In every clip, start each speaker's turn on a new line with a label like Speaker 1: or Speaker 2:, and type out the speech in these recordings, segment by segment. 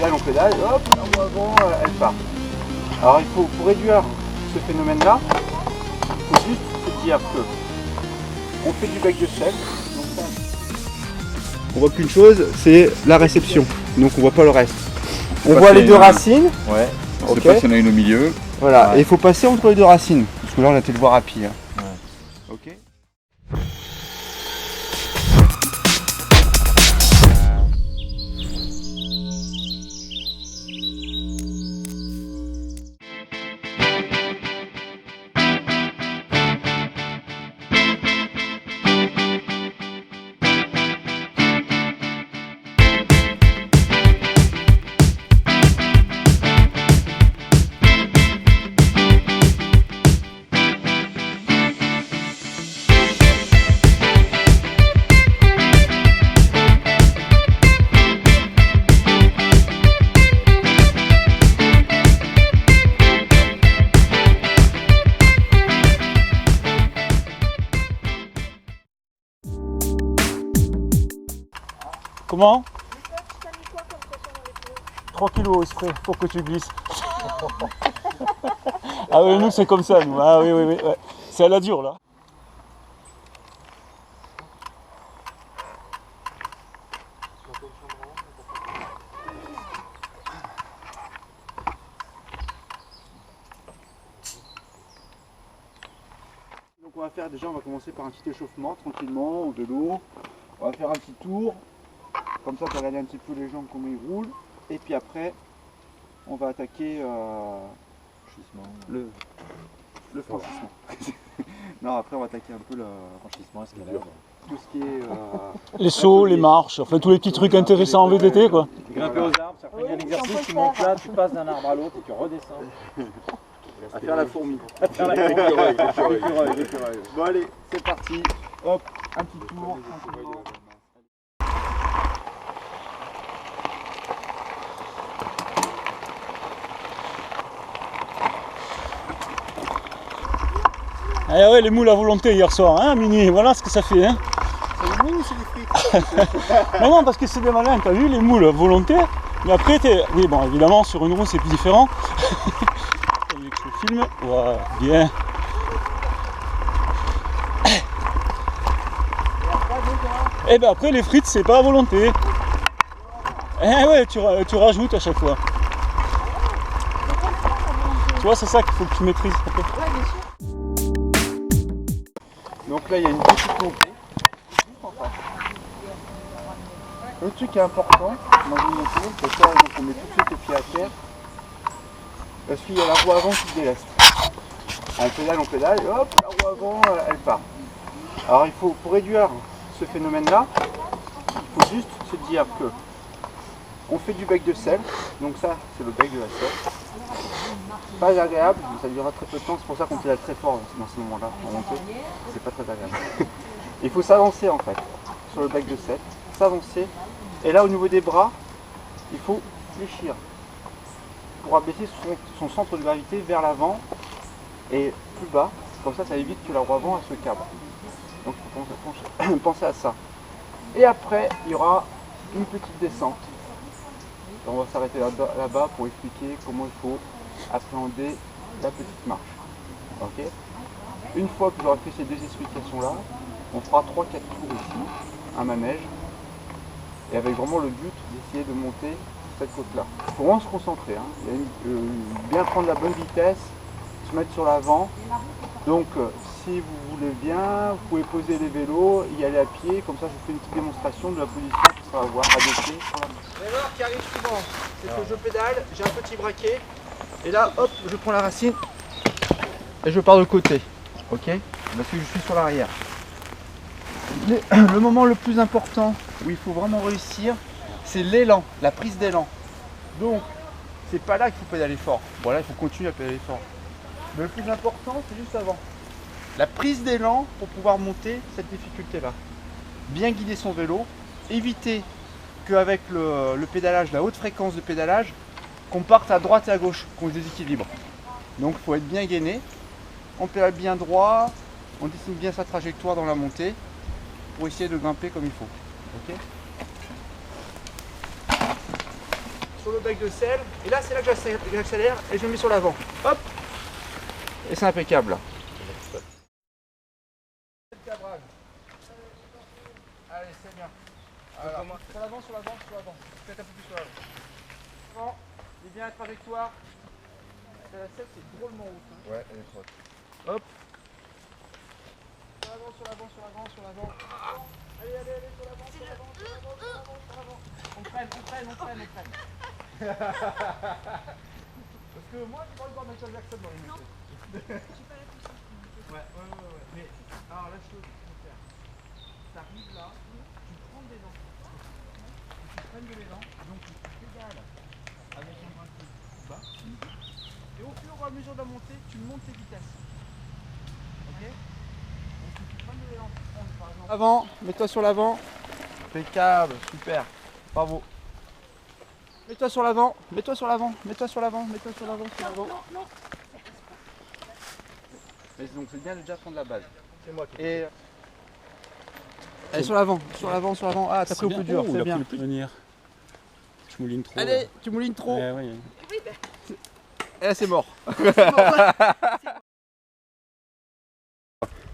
Speaker 1: on pédale, hop, la roue avant, elle part. Alors il faut, pour réduire ce phénomène-là, il faut juste se dire que on fait du bec de sel. Donc ça, on voit qu'une chose, c'est la réception. Donc on voit pas le reste. On voit les deux racines.
Speaker 2: Ouais. On
Speaker 1: Okay.
Speaker 2: sait pas s'il y en a une au milieu.
Speaker 1: Voilà,
Speaker 2: Ouais.
Speaker 1: et il faut passer entre les deux racines. Parce que là on a été le voir à pied. Hein.
Speaker 2: Ouais.
Speaker 1: Ok.
Speaker 3: Comment? 3 kilos au spray pour que tu glisses. Ah oui, nous c'est comme ça, nous. Ah oui, oui, oui. Ouais. C'est à la dure là.
Speaker 1: Donc on va faire déjà, on va commencer par un petit échauffement tranquillement, de l'eau. On va faire un petit tour. Comme ça, tu vas regarder un petit peu les jambes, comment ils roulent. Et puis après, on va attaquer le franchissement. Non, après on va attaquer un peu le franchissement, escalade. Tout ce qui est...
Speaker 3: Les sauts, les marches, enfin tous les petits trucs intéressants en VTT quoi.
Speaker 4: Grimper aux arbres, ça fait un exercice, tu montes là, tu passes d'un arbre à l'autre et tu redescends.
Speaker 1: À faire la fourmi.
Speaker 4: L'écureuil.
Speaker 1: Bon allez, c'est parti. Hop, un petit tour. Tranquillement.
Speaker 3: Ah ouais, les moules à volonté hier soir, hein Mini, voilà ce que ça fait, hein.
Speaker 1: C'est les moules ou c'est les frites?
Speaker 3: Non, non, parce que c'est des malins, t'as vu, les moules à volonté, mais après t'es... Oui, bon, évidemment, sur une roue c'est plus différent. Vous voyez que je filme, voilà, bien. Et ben après les frites c'est pas à volonté. Eh ouais, tu rajoutes à chaque fois. Tu vois, c'est ça qu'il faut que tu maîtrises.
Speaker 1: Donc là il y a une petite montée. Le truc qui est important dans une montée, c'est ça, donc on met tout de suite les pieds à terre. Parce qu'il y a la roue avant qui se déleste. On pédale, et hop, la roue avant elle part. Alors il faut, pour réduire ce phénomène-là, il faut juste se dire que on fait du bec de sel, donc ça c'est le bec de la sel. Pas agréable, ça durera très peu de temps, c'est pour ça qu'on pédale très fort dans ce moment-là, en montée, c'est pas très agréable. Il faut s'avancer en fait, sur le bec de sel, s'avancer, et là au niveau des bras, il faut fléchir pour abaisser son centre de gravité vers l'avant et plus bas, comme ça évite que la roue avant elle se cabre. Donc il faut penser à ça. Et après, il y aura une petite descente. On va s'arrêter là-bas pour expliquer comment il faut appréhender la petite marche. Okay. Une fois que j'aurai fait ces deux explications-là, on fera 3-4 tours ici, un manège, et avec vraiment le but d'essayer de monter cette côte-là. Il faut vraiment se concentrer, hein. Bien prendre la bonne vitesse, se mettre sur l'avant. Donc si vous voulez bien, vous pouvez poser les vélos, y aller à pied, comme ça je vous fais une petite démonstration de la position qu'il faut avoir adoptée sur la marche. L'erreur qui arrive souvent, c'est que je pédale, j'ai un petit braquet, et là hop, je prends la racine et je pars de côté. Ok? Parce que je suis sur l'arrière. Le moment le plus important où il faut vraiment réussir, c'est l'élan, la prise d'élan. Donc, c'est pas là qu'il faut pédaler fort. Bon là, il faut continuer à pédaler fort. Mais le plus important, c'est juste avant. La prise d'élan pour pouvoir monter cette difficulté-là. Bien guider son vélo, éviter qu'avec le pédalage, la haute fréquence de pédalage, qu'on parte à droite et à gauche, qu'on se déséquilibre. Donc il faut être bien gainé, on pédale bien droit, on dessine bien sa trajectoire dans la montée pour essayer de grimper comme il faut. Okay. sur le bec de selle. Et là, c'est là que j'accélère et je me mets sur l'avant. Hop. Et c'est impeccable. Là. Allez, c'est bien. Voilà. Sur l'avant, sur l'avant, sur l'avant. Peut-être un peu plus sur l'avant. Avant, il est bien la trajectoire. La selle, c'est drôlement haute. Hein.
Speaker 2: Ouais, elle est forte.
Speaker 1: Hop. Sur l'avant, sur l'avant, sur l'avant, sur l'avant. Allez, allez, allez, sur l'avant, sur l'avant, sur l'avant, sur l'avant, sur l'avant. On freine, on freine, on freine, on freine. Parce que moi, j'ai pas envie de voir Michael Jackson dans les métiers. Ouais. Mais, alors la chose qu'il faut faire, t'arrives là, tu prends des dents. Tu freines de l'élan, donc tu pédales avec un bras de bas. Et au fur et à mesure de la montée, tu montes tes vitesses. Ok? Donc tu freines de l'élan, tu freines par exemple. Avant, mets-toi sur l'avant. Impeccable, super. Bravo. Mets-toi sur l'avant, mets-toi sur l'avant, mets-toi sur l'avant, mets-toi sur l'avant, sur l'avant. Non. Mais donc c'est bien de déjà prendre la base.
Speaker 2: C'est moi qui.
Speaker 1: Et allez sur l'avant, sur l'avant, sur l'avant. Ah, t'as pris au plus dur, c'est bien.
Speaker 3: Plus venir. Je mouline trop.
Speaker 1: Allez, tu moulines trop.
Speaker 3: Oui.
Speaker 1: Et là c'est mort.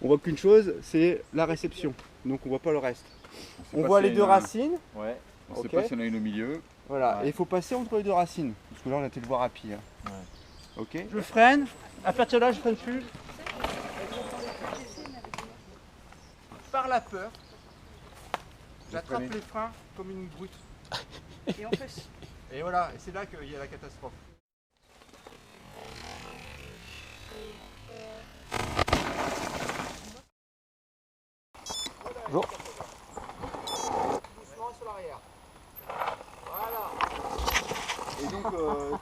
Speaker 1: On voit qu'une chose, c'est la réception. Donc on voit pas le reste. On voit les deux racines.
Speaker 2: Ouais. On
Speaker 1: Ok.
Speaker 2: sait pas s'il y en a une au milieu.
Speaker 1: Voilà,
Speaker 2: Ouais.
Speaker 1: et il faut passer entre les deux racines. Parce que là on a été le voir à pied.
Speaker 2: Ouais.
Speaker 1: Ok. Je freine. À partir de là, je freine plus. Par la peur, j'attrape les freins comme une brute. Et on fait. Et voilà, et c'est là qu'il y a la catastrophe.
Speaker 3: Bonjour.
Speaker 1: Doucement sur l'arrière. Voilà. Et donc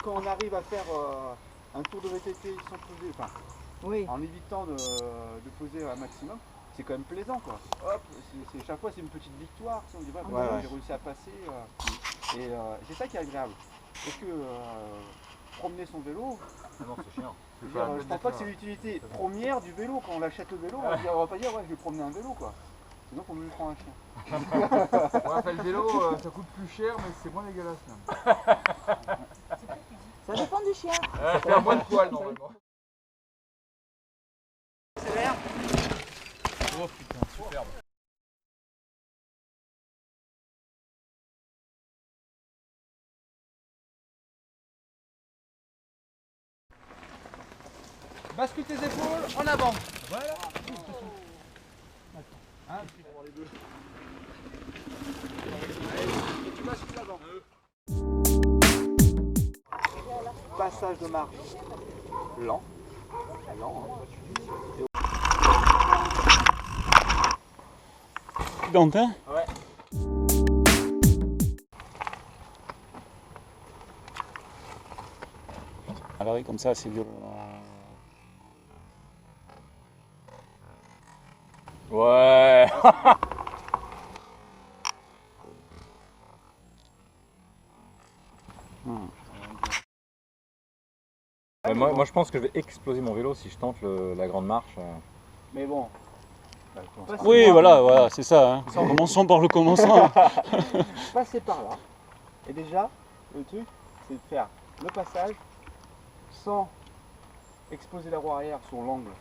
Speaker 1: quand on arrive à faire un tour de VTT sans poser, enfin, en évitant de poser un maximum, c'est quand même plaisant quoi. Hop, chaque fois c'est une petite victoire. On dit ouais, j'ai réussi à passer. Et c'est ça qui est agréable. Parce que promener son vélo,
Speaker 2: Ah non, c'est chiant.
Speaker 1: je pense pas que c'est l'utilité première du vélo. Quand on achète le vélo, on va pas dire ouais je vais promener un vélo quoi. Sinon faut mieux prendre un chien.
Speaker 2: Ouais, le vélo, ça coûte plus cher, mais c'est moins dégueulasse même.
Speaker 5: Ça dépend du chien.
Speaker 2: Ça fait moins de poils normalement.
Speaker 1: Accélère.
Speaker 2: Oh putain, superbe.
Speaker 1: Bascule tes épaules en avant. Voilà. Hein, les deux. Et tu bascules avant. Passage de marche lent. Lent.
Speaker 3: Dante, hein?
Speaker 1: Ouais.
Speaker 3: Alors oui, comme ça, c'est violent.
Speaker 2: Ouais. Ouais, moi je pense que je vais exploser mon vélo si je tente la grande marche.
Speaker 1: Mais bon.
Speaker 3: Oui, voilà, c'est ça. Hein. Commençons par le commencement.
Speaker 1: Passer par là. Et déjà, le truc, c'est de faire le passage sans exposer la roue arrière sur l'angle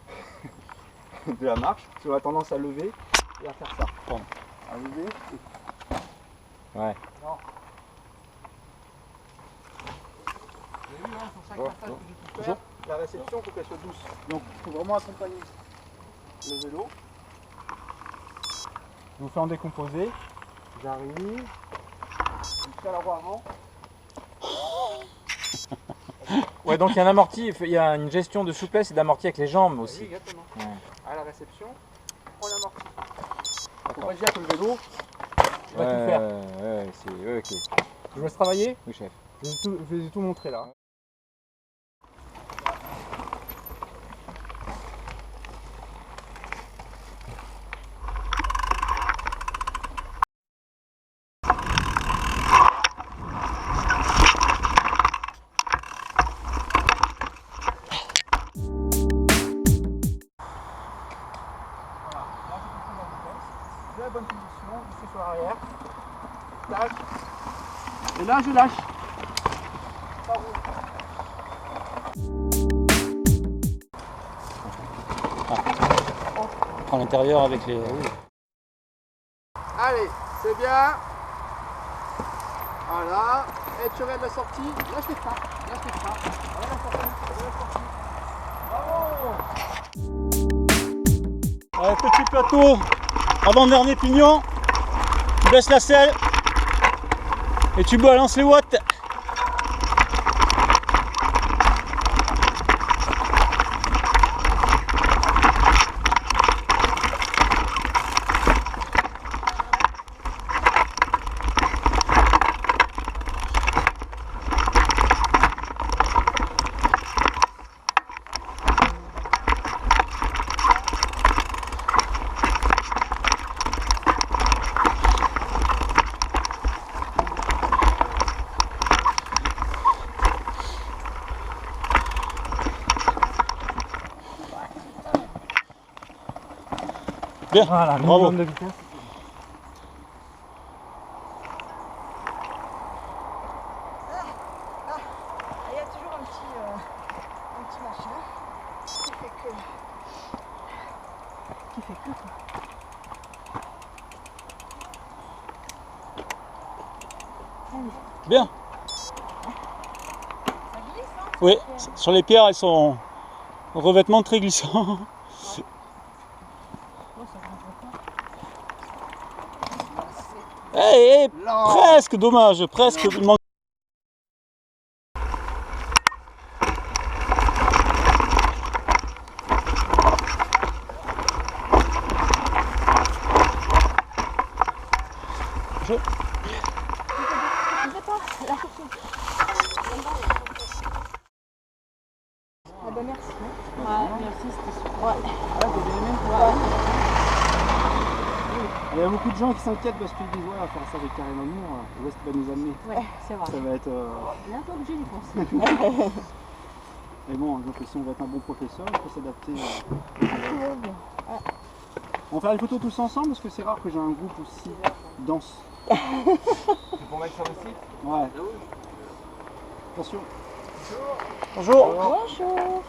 Speaker 1: de la marche. Parce qu'on a tendance à lever et à faire ça.
Speaker 3: Pardon.
Speaker 1: À lever et...
Speaker 2: Ouais.
Speaker 1: Non. Vous avez vu, hein, sur chaque passage que j'ai pu faire, la réception, il faut qu'elle soit douce. Donc il faut vraiment accompagner le vélo. Je vous fais en décomposé. J'arrive. Je fais la roue avant.
Speaker 2: Ouais, donc il y a un amorti, il y a une gestion de souplesse et d'amorti avec les jambes
Speaker 1: Oui,
Speaker 2: aussi.
Speaker 1: exactement.
Speaker 2: Ouais.
Speaker 1: À la réception, on amortit. Il faut pas dire que le vélo, il va
Speaker 2: Ouais,
Speaker 1: tout faire.
Speaker 2: ouais, c'est... Ouais, ok.
Speaker 1: Je vous laisse travailler.
Speaker 2: Oui, chef.
Speaker 1: Je vais tout montrer là. J'ai la bonne position, je suis sur l'arrière. Tac. Et là je lâche.
Speaker 3: On prend l'intérieur avec les...
Speaker 1: Allez, c'est bien. Voilà. Et tu regardes la sortie. Lâche les freins. Lâche les freins. Voilà la sortie. Voilà la sortie. Bravo.
Speaker 3: Allez, petit plateau, avant-dernier pignon. Tu baisses la selle. Et tu balances les watts. Bien,
Speaker 2: Voilà,
Speaker 3: bravo.
Speaker 2: minimum de vitesse.
Speaker 5: Il y a toujours un petit machin qui fait que
Speaker 3: Bien.
Speaker 5: ça glisse, hein.
Speaker 3: Oui, sur les pierres, elles sont revêtement très glissant. Eh, presque, dommage, presque. Il manque...
Speaker 5: Ah bah merci.
Speaker 4: Merci, c'était super.
Speaker 5: Ouais.
Speaker 4: Ah, t'as bien aimé?
Speaker 5: Ouais.
Speaker 4: Il y a beaucoup de gens qui s'inquiètent parce qu'ils disent ouais, on va faire ça avec Karim Amour, où est-ce qu'il va nous amener?
Speaker 5: Ouais, c'est vrai.
Speaker 4: Ça va être.
Speaker 5: On est un peu obligé d'y penser.
Speaker 4: Mais bon, donc si on veut être un bon professeur, il faut s'adapter. On va faire une photo tous ensemble parce que c'est rare que j'ai un groupe aussi dense.
Speaker 1: C'est pour mettre sur le site.
Speaker 4: Ouais. Attention.
Speaker 3: Bonjour.
Speaker 5: Bonjour.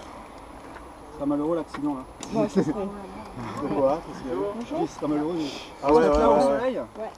Speaker 4: Ce sera malheureux l'accident là.
Speaker 5: Moi, ce serait...
Speaker 1: Pourquoi? Parce que...
Speaker 4: Ce sera malheureux.
Speaker 1: Ah ouais,
Speaker 4: Là au
Speaker 1: ouais.
Speaker 4: soleil.
Speaker 5: Ouais.